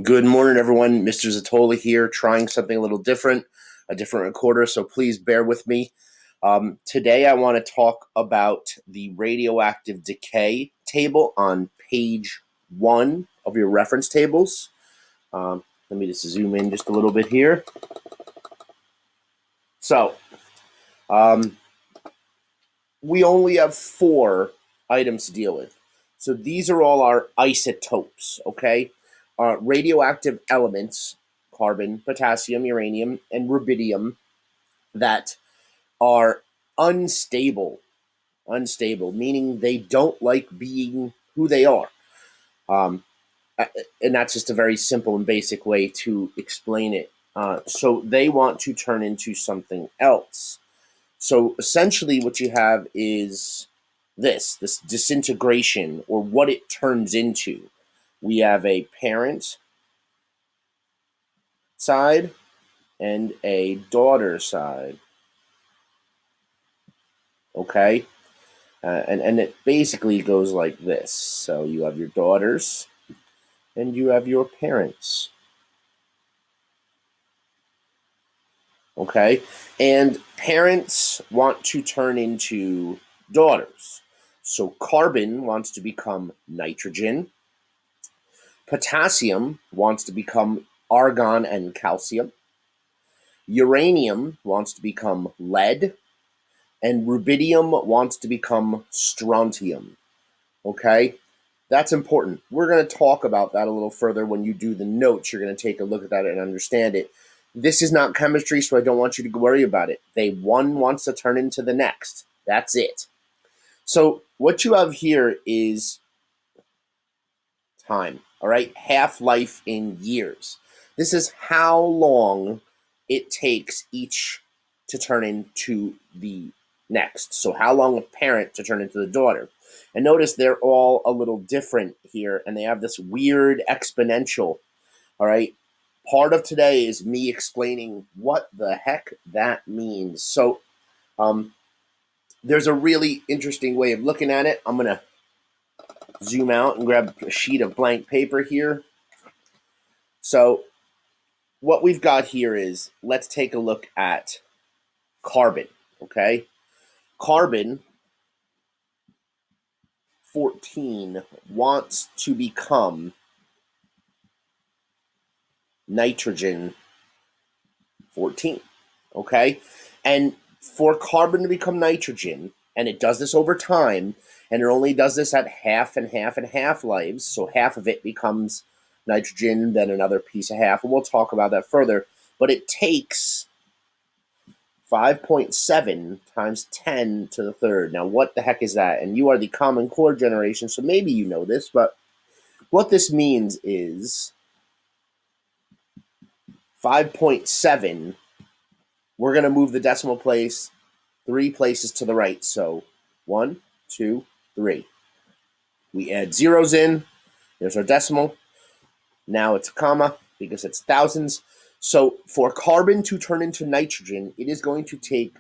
Good morning, everyone. Mr. Zatola here, trying something a little different, a different recorder, so please bear with me. Today, I want to talk about the radioactive decay table on page 1 of your reference tables. Let me just zoom in just a little bit here. So, we only have 4 items to deal with. So these are all our isotopes, okay? Radioactive elements, carbon, potassium, uranium, and rubidium, that are unstable, meaning they don't like being who they are. And that's just a very simple and basic way to explain it. So they want to turn into something else. So essentially what you have is this disintegration, or what it turns into. We have a parent side and a daughter side. Okay? And it basically goes like this. So you have your daughters and you have your parents. Okay? And parents want to turn into daughters. So carbon wants to become nitrogen. Potassium wants to become argon and calcium. Uranium wants to become lead. And rubidium wants to become strontium. Okay? That's important. We're going to talk about that a little further when you do the notes. You're going to take a look at that and understand it. This is not chemistry, so I don't want you to worry about it. One wants to turn into the next. That's it. So what you have here is time, all right? Half-life in years. This is how long it takes each to turn into the next. So how long a parent to turn into the daughter. And notice they're all a little different here, and they have this weird exponential, all right? Part of today is me explaining what the heck that means. So there's a really interesting way of looking at it. I'm going to zoom out and grab a sheet of blank paper here. So what we've got here is, let's take a look at carbon, okay? Carbon 14 wants to become nitrogen 14, okay? And for carbon to become nitrogen, and it does this over time, and it only does this at half and half and half lives, so half of it becomes nitrogen, then another piece of half, and we'll talk about that further, but it takes 5.7 times 10 to the third. Now, what the heck is that? And you are the Common Core generation, so maybe you know this, but what this means is 5.7, we're going to move the decimal place 3 places to the right. So 1, 2, 3. We add zeros in. There's our decimal. Now it's a comma because it's thousands. So for carbon to turn into nitrogen, it is going to take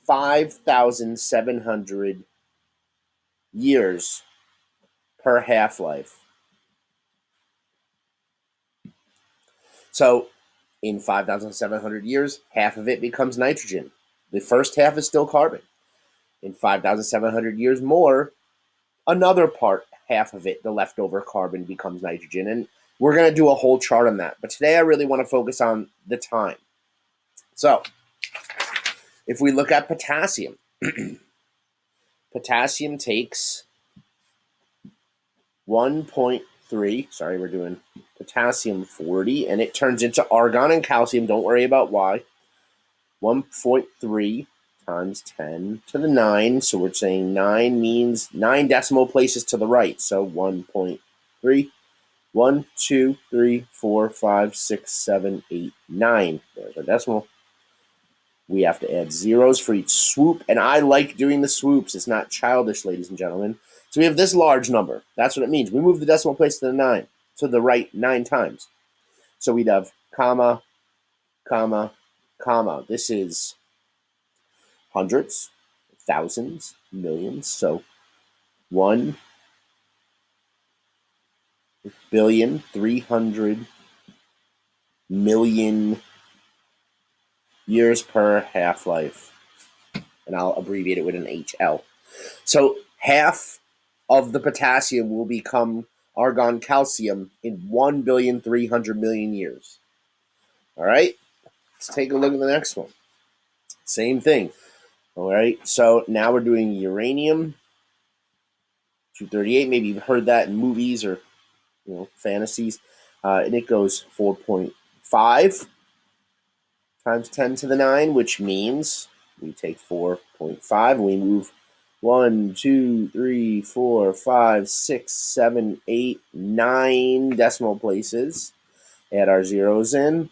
5,700 years per half-life. So in 5,700 years, half of it becomes nitrogen. The first half is still carbon. In 5,700 years more, another part, half of it, the leftover carbon, becomes nitrogen. And we're going to do a whole chart on that. But today I really want to focus on the time. So if we look at potassium, potassium takes 1.3, sorry, we're doing potassium 40, and it turns into argon and calcium. Don't worry about why. 1.3 times 10 to the 9. So we're saying 9 means 9 decimal places to the right. So 1.3. 1, 2, 3, 4, 5, 6, 7, 8, 9. There's our decimal. We have to add zeros for each swoop, and I like doing the swoops. It's not childish, ladies and gentlemen. So we have this large number. That's what it means. We move the decimal place to the 9, to the right 9 times. So we'd have comma, comma, comma. This is hundreds, thousands, millions. So 1,300,000,000 million years per half-life. And I'll abbreviate it with an HL. So half of the potassium will become argon calcium in 1,300,000,000 years. All right, let's take a look at the next one. Same thing. All right, so now we're doing uranium 238. Maybe you've heard that in movies or fantasies. And it goes 4.5 times 10 to the 9, which means we take 4.5 and we move 1, 2, 3, 4, 5, 6, 7, 8, 9 decimal places. Add our zeros in.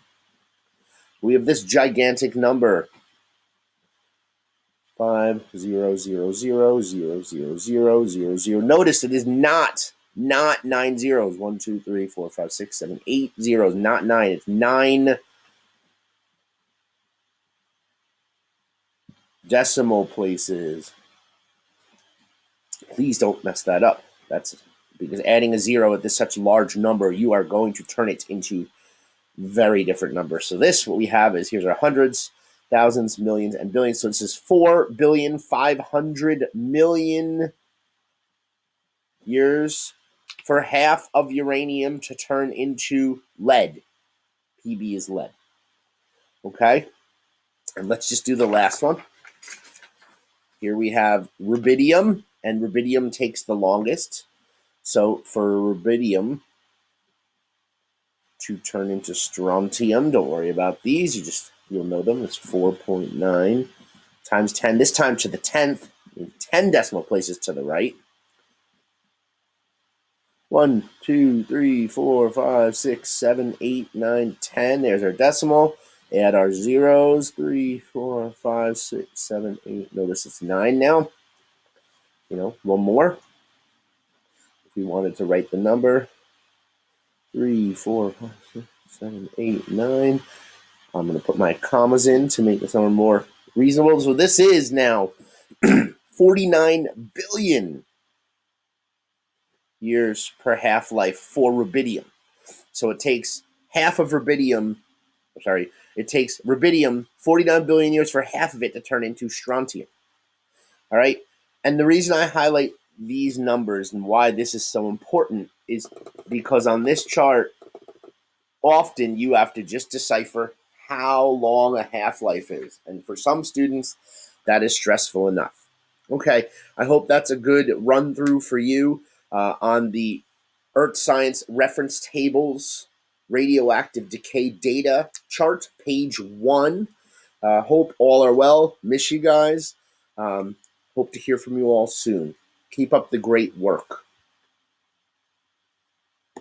We have this gigantic number. 5, 0, 0, 0, 0, 0, 0, 0, 0. Notice it is not 9 zeros. 1, 2, 3, 4, 5, 6, 7, 8 zeros. Not 9. It's 9 decimal places. Please don't mess that up. That's because adding a zero at this such a large number, you are going to turn it into very different numbers. So this, what we have is, here's our hundreds, thousands, millions, and billions. So this is 4,500,000,000 years for half of uranium to turn into lead. Pb is lead. Okay? And let's just do the last one. Here we have rubidium, and rubidium takes the longest. So for rubidium to turn into strontium, don't worry about these. You'll know them. It's 4.9 times 10. This time to the 10th, 10 decimal places to the right. 1, 2, 3, 4, 5, 6, 7, 8, 9, 10. There's our decimal. Add our zeros. 3, 4, 5, 6, 7, 8. Notice it's 9 now. One more. If we wanted to write the number. 3, 4, 5, 6, 7, 8, 9. I'm going to put my commas in to make this number more reasonable. So this is now 49 billion years per half-life for rubidium. So it takes half of rubidium, it takes rubidium 49 billion years for half of it to turn into strontium. All right? And the reason I highlight these numbers and why this is so important is because on this chart, often you have to just decipher how long a half-life is. And for some students, that is stressful enough. Okay, I hope that's a good run-through for you on the Earth Science Reference Tables Radioactive Decay Data chart, page 1. Hope all are well. Miss you guys. Hope to hear from you all soon. Keep up the great work.